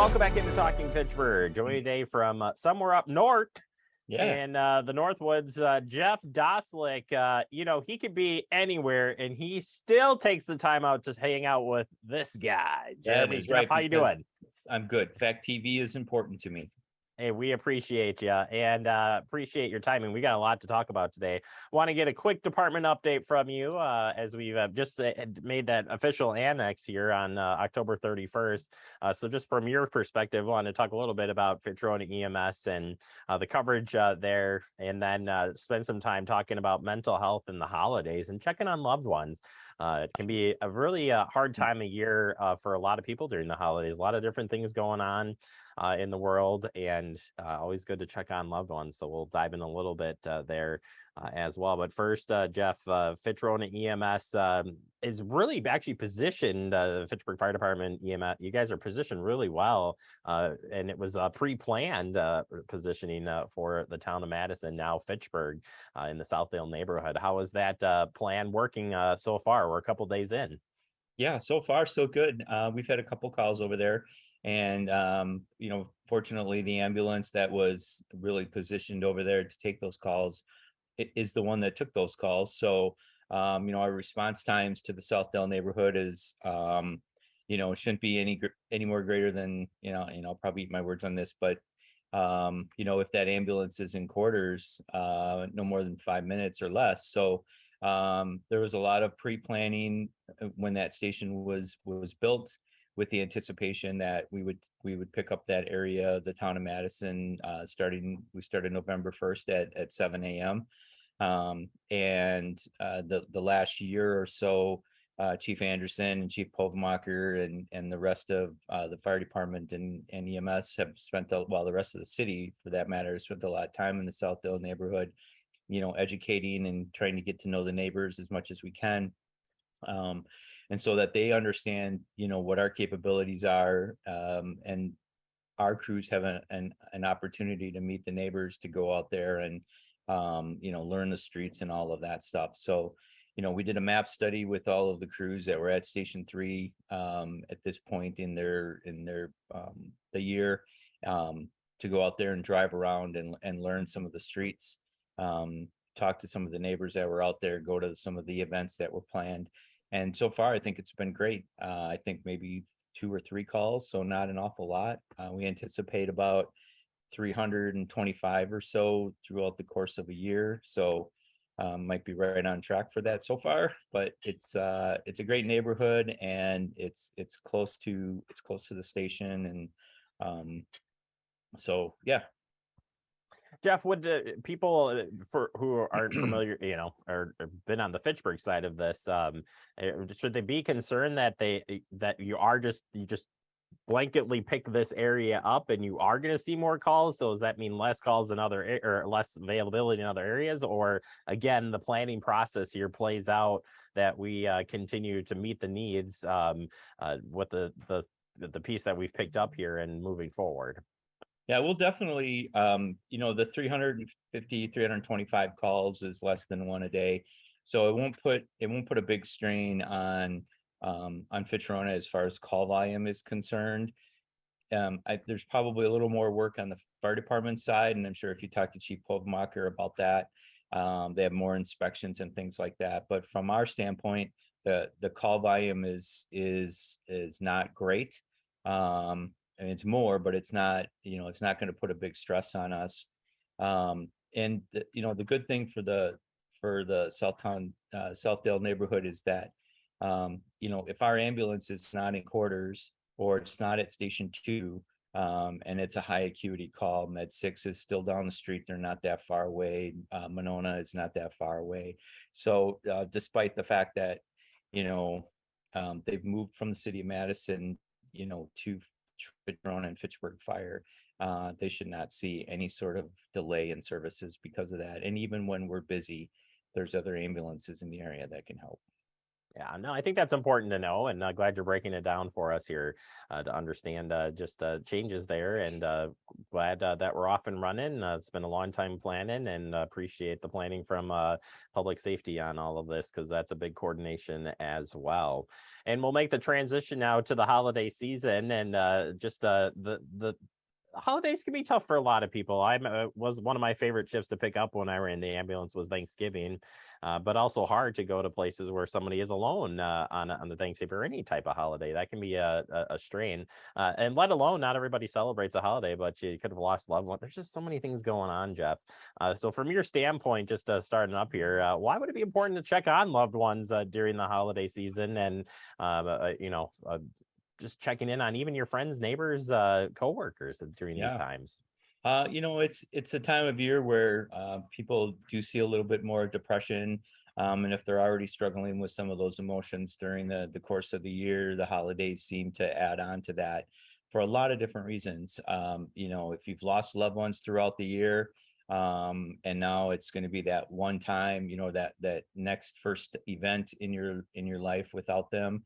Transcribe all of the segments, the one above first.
welcome back into Talking Pittsburgh. Joining today from somewhere up north in the Northwoods, Jeff Dostalek. He could be anywhere, and he still takes the time out to hang out with this guy. Jeremy, is Jeff, right, how you doing? I'm good. Fact TV is important to me. Hey, we appreciate you and appreciate your timing. We got a lot to talk about today. Want to get a quick department update from you as we've just made that official annex here on October 31st. So just from your perspective, I want to talk a little bit about Fitch-Rona EMS and the coverage there, and then spend some time talking about mental health in the holidays and checking on loved ones. It can be a really hard time of year for a lot of people during the holidays. A lot of different things going on in the world, and always good to check on loved ones. So we'll dive in a little bit there as well. But first, Jeff, Fitch-Rona EMS is really actually positioned, the Fitchburg Fire Department EMS, you guys are positioned really well. And it was a pre-planned positioning for the town of Madison, now Fitchburg, in the Southdale neighborhood. How is that plan working so far? We're a couple days in. Yeah, so far so good. We've had a couple calls over there, and fortunately, the ambulance that was really positioned over there to take those calls is the one that took those calls. So, our response times to the Southdale neighborhood is, shouldn't be any more greater than I'll probably eat my words on this, but if that ambulance is in quarters, no more than 5 minutes or less. So there was a lot of pre-planning when that station was built, with the anticipation that we would pick up that area, the town of Madison, we started November 1st at 7 a.m. And the last year or so, Chief Anderson and Chief Povemacher and the rest of the fire department and EMS have spent the rest of the city, for that matter, has spent a lot of time in the Southdale neighborhood, educating and trying to get to know the neighbors as much as we can. And so that they understand, what our capabilities are, and our crews have an opportunity to meet the neighbors, to go out there and, learn the streets and all of that stuff. So, we did a map study with all of the crews that were at Station 3 at this point in the year, to go out there and drive around and learn some of the streets, talk to some of the neighbors that were out there, go to some of the events that were planned. And so far, I think it's been great. I think maybe 2 or 3 calls, so not an awful lot. We anticipate about 325 or so throughout the course of a year. So might be right on track for that so far. But it's a great neighborhood, and it's close to the station, and so yeah. Jeff, would people for who aren't familiar, or been on the Fitchburg side of this, should they be concerned that you just blanketly pick this area up and you are going to see more calls? So does that mean less calls in or less availability in other areas, or again, the planning process here plays out that we continue to meet the needs with the piece that we've picked up here and moving forward? Yeah, we'll definitely, the 325 calls is less than one a day. So it won't put a big strain on Fitch-Rona as far as call volume is concerned. There's probably a little more work on the fire department side, and I'm sure if you talk to Chief Povemacher about that, they have more inspections and things like that. But from our standpoint, the call volume is not great. And it's more, but it's not going to put a big stress on us. And the good thing for the Southdale neighborhood is that, if our ambulance is not in quarters, or it's not at Station 2, and it's a high acuity call, Med 6 is still down the street, they're not that far away. Monona is not that far away. So despite the fact that, they've moved from the city of Madison, to Fitch-Rona and Fitchburg Fire, they should not see any sort of delay in services because of that. And even when we're busy, there's other ambulances in the area that can help. Yeah, no, I think that's important to know, and glad you're breaking it down for us here to understand just changes there. And glad that we're off and running. It's been a long time planning, and appreciate the planning from public safety on all of this because that's a big coordination as well. And we'll make the transition now to the holiday season, and just the holidays can be tough for a lot of people. I was one of my favorite shifts to pick up when I ran the ambulance was Thanksgiving, but also hard to go to places where somebody is alone on the Thanksgiving or any type of holiday. That can be a strain, and let alone not everybody celebrates a holiday, but you could have lost loved one. There's just so many things going on, Jeff. So from your standpoint, just starting up here, why would it be important to check on loved ones during the holiday season and just checking in on even your friends, neighbors, coworkers during these Yeah. times? It's a time of year where people do see a little bit more depression, and if they're already struggling with some of those emotions during the course of the year, the holidays seem to add on to that for a lot of different reasons. If you've lost loved ones throughout the year, and now it's going to be that one time, that next first event in your life without them,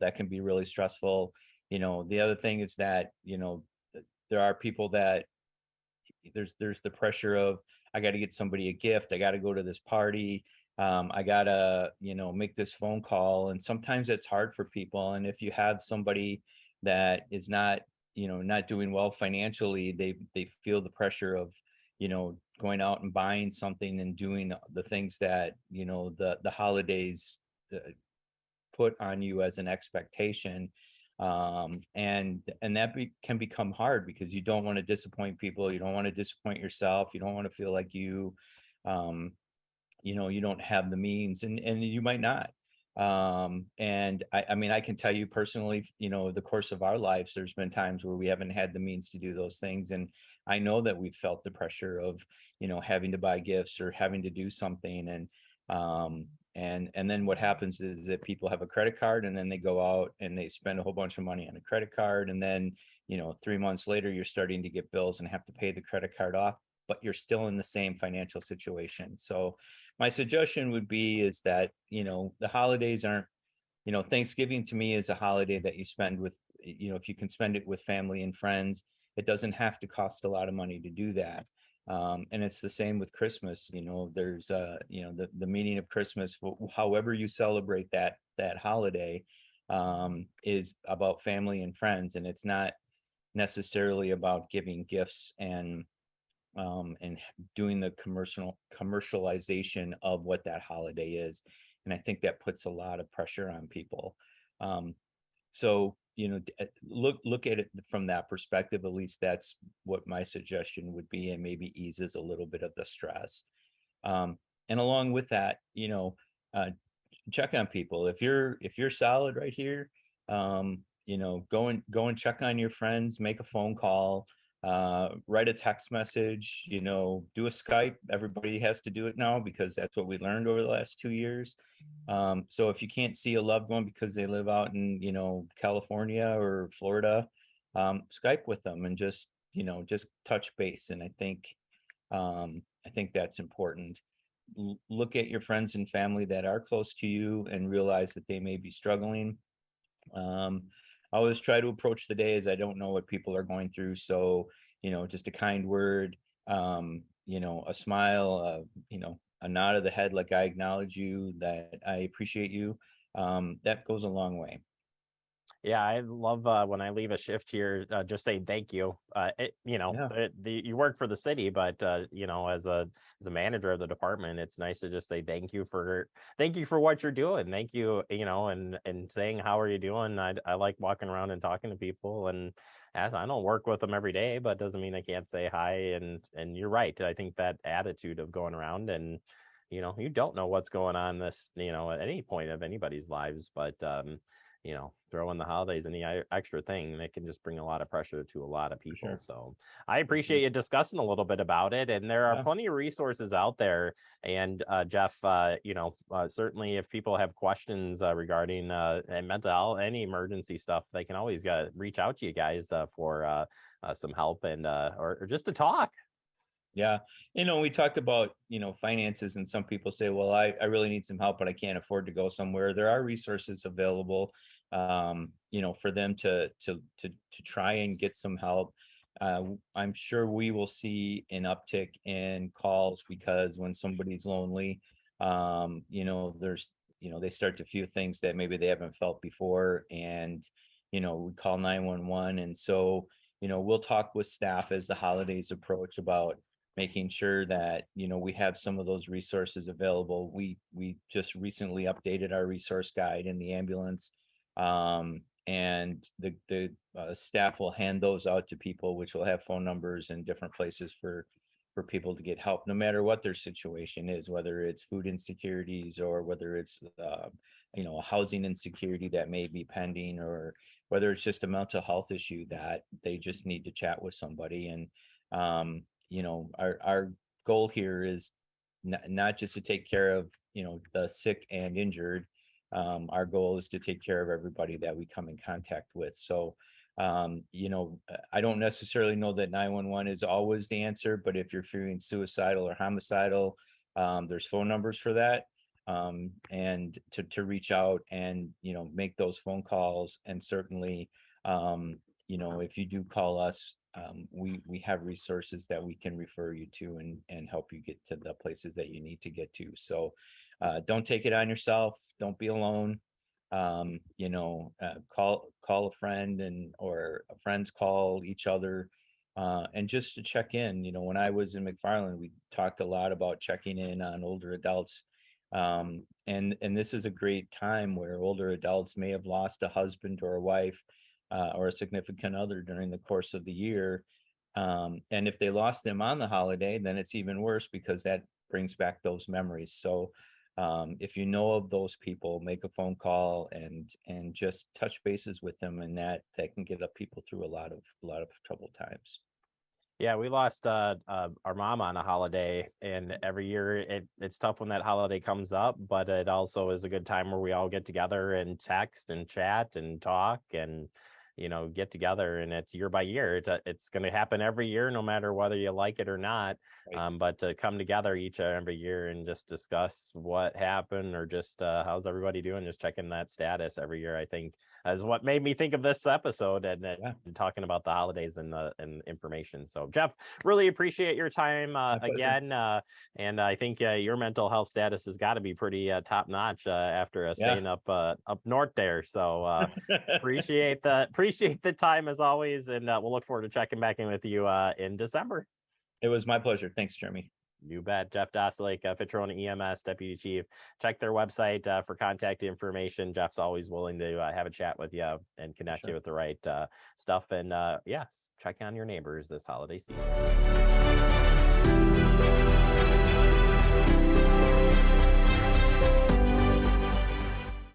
that can be really stressful. The other thing is that there are people that there's the pressure of I got to get somebody a gift, I got to go to this party, I gotta make this phone call, and sometimes it's hard for people. And if you have somebody that is not doing well financially, they feel the pressure of going out and buying something and doing the things that the holidays uh, put on you as an expectation. And that can become hard because you don't want to disappoint people, you don't want to disappoint yourself, you don't want to feel like um you don't have the means, and you might not. And I mean, I can tell you personally, the course of our lives, there's been times where we haven't had the means to do those things, and I know that we've felt the pressure of having to buy gifts or having to do something. And then what happens is that people have a credit card, and then they go out and they spend a whole bunch of money on a credit card, and then 3 months later you're starting to get bills and have to pay the credit card off, but you're still in the same financial situation. So my suggestion would be is that the holidays aren't, Thanksgiving to me is a holiday that you spend with, if you can spend it with family and friends, it doesn't have to cost a lot of money to do that. And it's the same with Christmas. There's the meaning of Christmas, however you celebrate that holiday, is about family and friends, and it's not necessarily about giving gifts and doing the commercialization of what that holiday is. And I think that puts a lot of pressure on people. So look at it from that perspective. At least that's what my suggestion would be, and maybe eases a little bit of the stress. And along with that, uh, check on people. If you're solid right here, go and check on your friends, make a phone call, write a text message, do a Skype. Everybody has to do it now because that's what we learned over the last 2 years. So if you can't see a loved one because they live out in California or Florida, Skype with them and just touch base. And I think that's important. Look at your friends and family that are close to you and realize that they may be struggling. I always try to approach the day as I don't know what people are going through. So, just a kind word, a smile, a nod of the head, like I acknowledge you, that I appreciate you. That goes a long way. Yeah, I love when I leave a shift here, just say thank you. Yeah, You work for the city, but as a manager of the department, it's nice to just say thank you for what you're doing. Thank you, and saying how are you doing. I like walking around and talking to people, and as I don't work with them every day, but doesn't mean I can't say hi. And you're right. I think that attitude of going around and you don't know what's going on at any point of anybody's lives, but throw in the holidays and the extra thing that can just bring a lot of pressure to a lot of for people. sure. So I For appreciate sure. you discussing a little bit about it. And there are Yeah, plenty of resources out there. And Jeff, certainly if people have questions regarding and mental health, any emergency stuff, they can always reach out to you guys for some help and or just to talk. Yeah. We talked about, finances, and some people say, well, I really need some help, but I can't afford to go somewhere. There are resources available, for them to try and get some help. I'm sure we will see an uptick in calls because when somebody's lonely, there's, they start to feel things that maybe they haven't felt before. And, we call 911. And so, we'll talk with staff as the holidays approach about making sure that we have some of those resources available. We just recently updated our resource guide in the ambulance, and the staff will hand those out to people, which will have phone numbers and different places for people to get help, no matter what their situation is, whether it's food insecurities or whether it's a housing insecurity that may be pending, or whether it's just a mental health issue that they just need to chat with somebody. And our goal here is not just to take care of the sick and injured. Our goal is to take care of everybody that we come in contact with. So I don't necessarily know that 911 is always the answer, but if you're feeling suicidal or homicidal, there's phone numbers for that, and to reach out and make those phone calls. And certainly, if you do call us, we have resources that we can refer you to and help you get to the places that you need to get to. So don't take it on yourself. Don't be alone. Call a friend, or a friends call each other, and just to check in. When I was in McFarland, we talked a lot about checking in on older adults. And this is a great time where older adults may have lost a husband or a wife, or a significant other during the course of the year. And if they lost them on the holiday, then it's even worse because that brings back those memories. So if you know of those people, make a phone call and just touch bases with them, and that can get up people through a lot of troubled times. Yeah, we lost our mom on a holiday, and every year it's tough when that holiday comes up, but it also is a good time where we all get together and text and chat and talk and get together. And it's year by year. It's going to happen every year, no matter whether you like it or not. Right. But to come together each and every year and just discuss what happened, or just how's everybody doing, just checking that status every year, I think is what made me think of this episode, and Yeah, talking about the holidays and information. So Jeff, really appreciate your time my pleasure. again. And I think your mental health status has got to be pretty top notch after Yeah. staying up north there. So appreciate the time as always, and we'll look forward to checking back in with you in December. It was my pleasure. Thanks, Jeremy. You bet. Jeff Dostalek, Fitch-Rona EMS Deputy Chief. Check their website for contact information. Jeff's always willing to have a chat with you and connect you with the right stuff. And yes, check on your neighbors this holiday season.